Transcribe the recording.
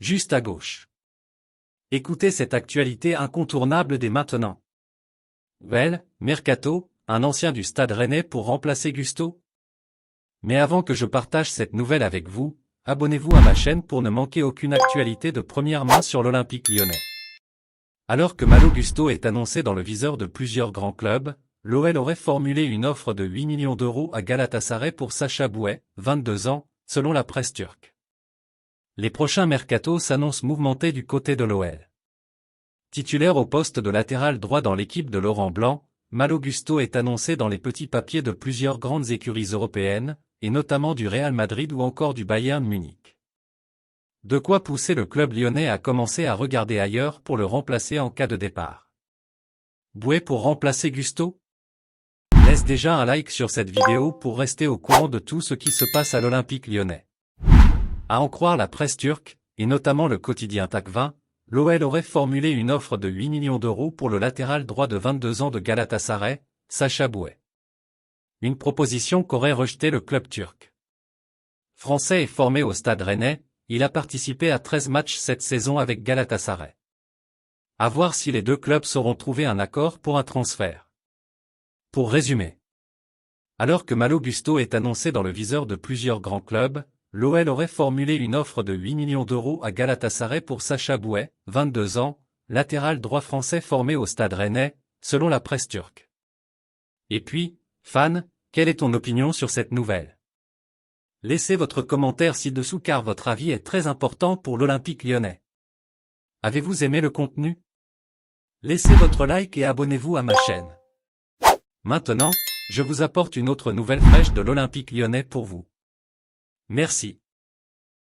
juste à gauche. Écoutez cette actualité incontournable dès maintenant. Mercato, un ancien du Stade Rennais pour remplacer Gusto? Mais avant que je partage cette nouvelle avec vous, abonnez-vous à ma chaîne pour ne manquer aucune actualité de première main sur l'Olympique lyonnais. Alors que Malo Gusto est annoncé dans le viseur de plusieurs grands clubs, l'OL aurait formulé une offre de 8 millions d'euros à Galatasaray pour Sacha Bouet, 22 ans, selon la presse turque. Les prochains mercatos s'annoncent mouvementés du côté de l'OL. Titulaire au poste de latéral droit dans l'équipe de Laurent Blanc, Malo Gusto est annoncé dans les petits papiers de plusieurs grandes écuries européennes, et notamment du Real Madrid ou encore du Bayern Munich. De quoi pousser le club lyonnais à commencer à regarder ailleurs pour le remplacer en cas de départ. Bouet pour remplacer Gusto? Laisse déjà un like sur cette vidéo pour rester au courant de tout ce qui se passe à l'Olympique lyonnais. À en croire la presse turque, et notamment le quotidien Takvim, l'OL aurait formulé une offre de 8 millions d'euros pour le latéral droit de 22 ans de Galatasaray, Sacha Bouet. Une proposition qu'aurait rejetée le club turc. Français et formé au Stade Rennais, il a participé à 13 matchs cette saison avec Galatasaray. À voir si les deux clubs sauront trouver un accord pour un transfert. Pour résumer. Alors que Malo Gusto est annoncé dans le viseur de plusieurs grands clubs, l'OL aurait formulé une offre de 8 millions d'euros à Galatasaray pour Sacha Bouet, 22 ans, latéral droit français formé au Stade Rennais, selon la presse turque. Et puis, fan, quelle est ton opinion sur cette nouvelle? Laissez votre commentaire ci-dessous car votre avis est très important pour l'Olympique lyonnais. Avez-vous aimé le contenu? Laissez votre like et abonnez-vous à ma chaîne. Maintenant, je vous apporte une autre nouvelle fraîche de l'Olympique lyonnais pour vous. Merci.